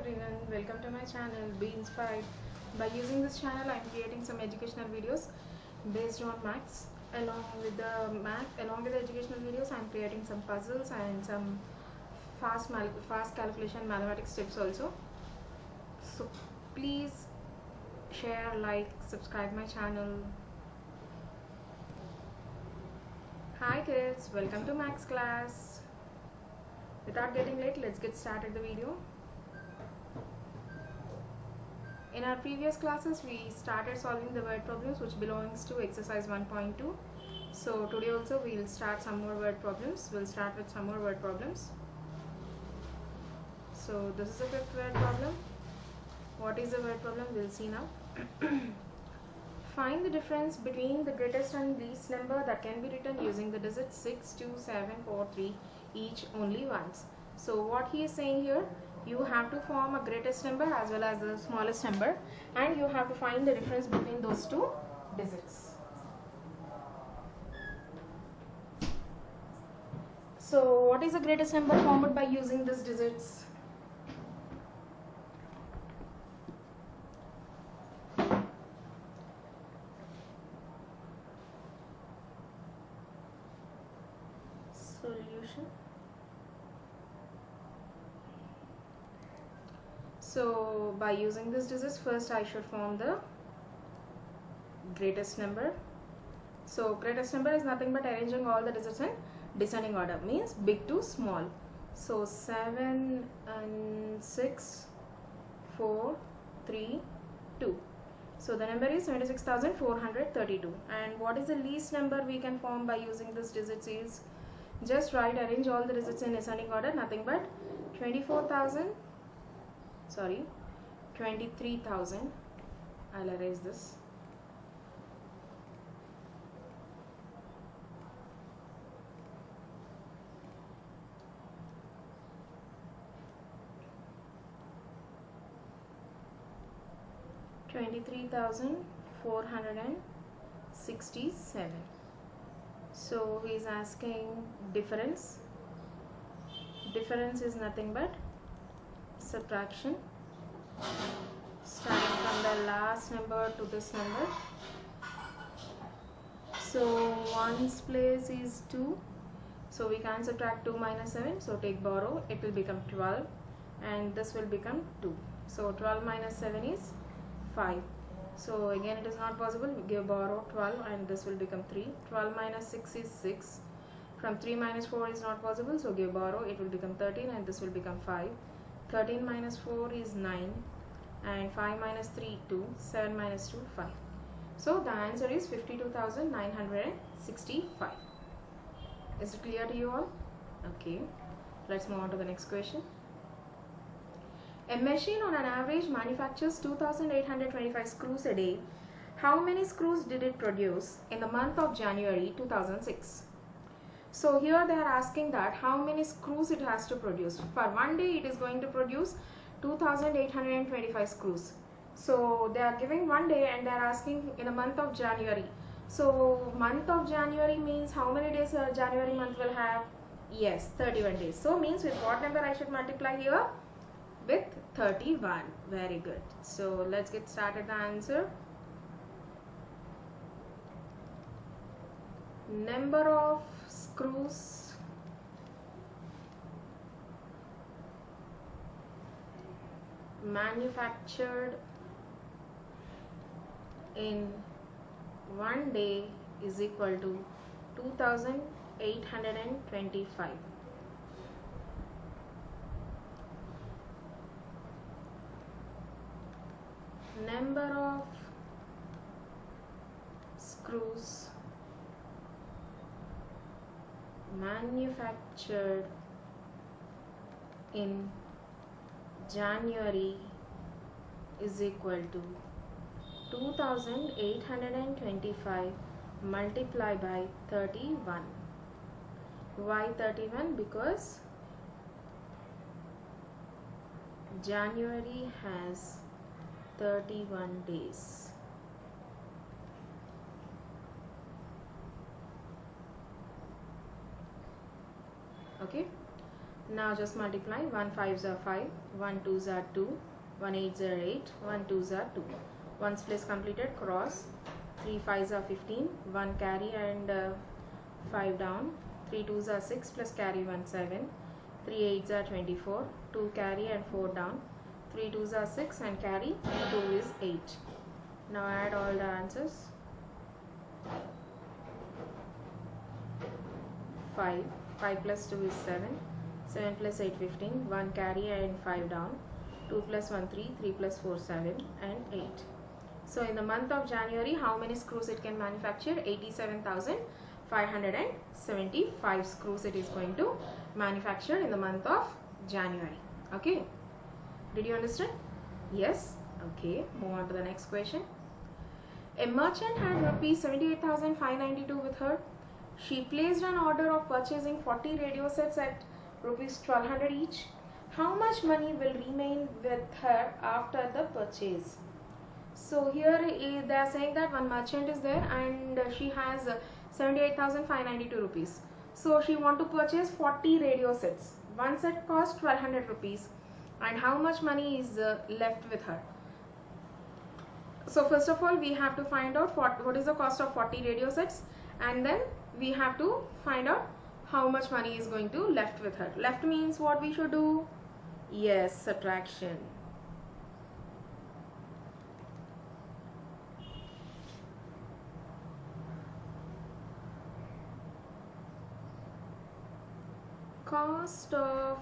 everyone, welcome to my channel Be Inspired. By using this channel I am creating some educational videos based on maths. Along with the educational videos I am creating some puzzles and some fast calculation mathematics tips also. So please share, like, subscribe my channel. Hi kids, welcome to maths class. Without getting late, let's get started the video. In our previous classes, we started solving the word problems which belongs to exercise 1.2. So today also we will start some more word problems. We'll start with some more word problems. So this is the fifth word problem. What is the word problem? We'll see now. Find the difference between the greatest and least number that can be written using the digits 6, 2, 7, 4, 3 each only once. So what he is saying here, you have to form a greatest number as well as the smallest number, and you have to find the difference between those two digits. So what is the greatest number formed by using these digits? Solution. So by using these digits, first I should form the greatest number. So greatest number is nothing but arranging all the digits in descending order, means big to small. So 7 and 6, 4, 3, 2. So the number is 76,432. And what is the least number we can form by using this digits is, just arrange all the digits in ascending order, nothing but 23,000. I'll erase this. 23,467. So he is asking difference. Difference is nothing but subtraction, starting from the last number to this number. So 1's place is 2, so we can subtract 2 minus 7, so take borrow, it will become 12, and this will become 2. So 12 minus 7 is 5. So again it is not possible, we give borrow 12 and this will become 3. 12 minus 6 is 6. From 3 minus 4 is not possible, so give borrow, it will become 13 and this will become 5. 13 minus 4 is 9, and 5 minus 3 2. 7 minus 2 5. So the answer is 52,965. Is it clear to you all? Okay, let's move on to the next question. A machine on an average manufactures 2,825 screws a day. How many screws did it produce in the month of January 2006? So here they are asking that how many screws it has to produce. For one day it is going to produce 2,825 screws. So they are giving one day and they are asking in the month of January. So month of January means how many days January month will have? Yes, 31 days. So means with what number I should multiply here? With 31. Very good. So let's get started the answer. Number of screws manufactured in one day is equal to 2,825. Number of screws manufactured in January is equal to 2,825 multiplied by 31. Why 31? Because January has 31 days. Okay, Now just multiply. 1 5s are 5, 1 2s are 2, 1 8s are 8, 1 2s are 2. Ones place completed, cross. 3 5s are 15, 1 carry and 5 down. 3 2s are 6 plus carry 1 7. 3 8s are 24, 2 carry and 4 down. 3 2s are 6 and carry 2 is 8. Now add all the answers. 5 plus 2 is 7, 7 plus 8 15, 1 carry and 5 down, 2 plus 1 3, 3 plus 4 7 and 8. So in the month of January, how many screws it can manufacture? 87,575 screws it is going to manufacture in the month of January. Okay, did you understand? Yes. Okay, move on to the next question. A merchant had rupees 78,592 with her. She placed an order of purchasing 40 radio sets at rupees 1200 each. How much money will remain with her after the purchase? So here they are saying that one merchant is there and she has 78,592 rupees. So she want to purchase 40 radio sets. One set cost 1200 rupees. And how much money is left with her? So first of all we have to find out what is the cost of 40 radio sets, and then we have to find out how much money is going to left with her. Left means what we should do? Yes, subtraction. Cost of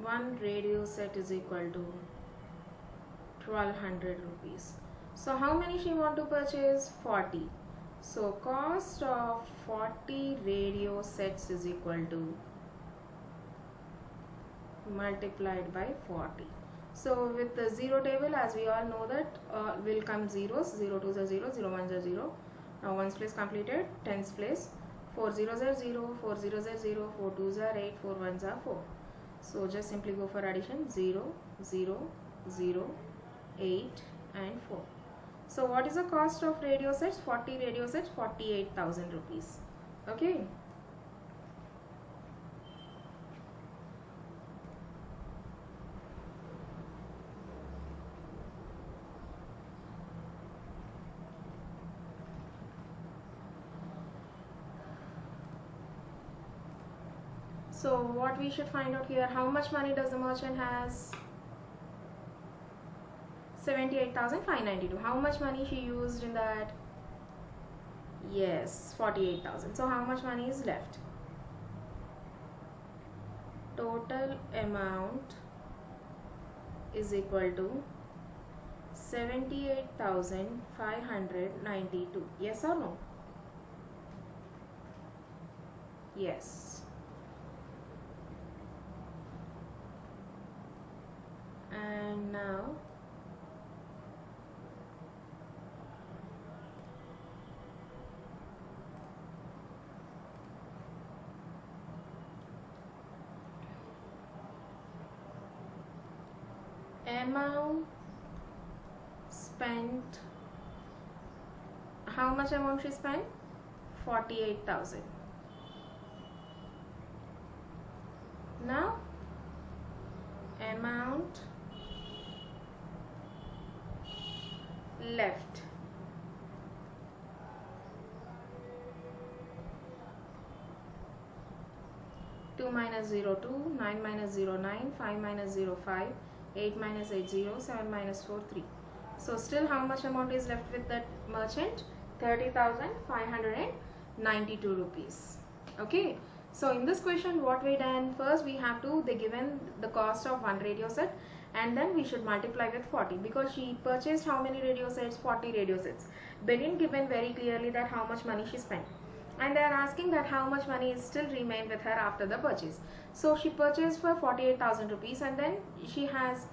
one radio set is equal to 1200 rupees. So how many she want to purchase? 40. So cost of 40 radio sets is equal to multiplied by 40. So with the zero table, as we all know that will come zeros. 0 2s are 0, 0 1s are 0. Now ones place completed, tens place. 4 0s are 0, 4 0s are 0, 4 2s are 8, 4 1s are 4. So just simply go for addition. 0 0 0 8 and 4. So what is the cost of radio sets? 40 radio sets, 48,000 rupees. Okay. So what we should find out here, how much money does the merchant has? 78,592. How much money she used in that? Yes, 48,000. So how much money is left? Total amount is equal to 78,592. Yes or no? Yes. And now amount spent. How much amount she spent? 48,000. Now amount left. Two minus 0 2, 9 minus 0 9, 5 minus 0 5, 8 minus 8 0, 7 minus 4 3. So still how much amount is left with that merchant? 30,592 rupees. Okay. So in this question what we done, first we have to, they given the cost of one radio set and then we should multiply with 40 because she purchased how many radio sets? 40 radio sets. They didn't given very clearly that how much money she spent. And they are asking that how much money is still remain with her after the purchase. So she purchased for 48,000 rupees and then she has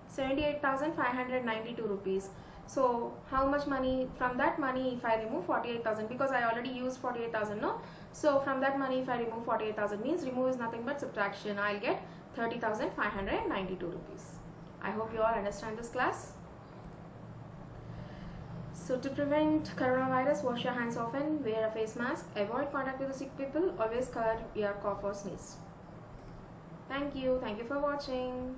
78,592 rupees. So how much money from that money if I remove 48,000, because I already used 48,000, no? So from that money, if I remove 48,000, means remove is nothing but subtraction, I'll get 30,592 rupees. I hope you all understand this class. So to prevent coronavirus, wash your hands often, wear a face mask, avoid contact with the sick people, always cover your cough or sneeze. Thank you for watching.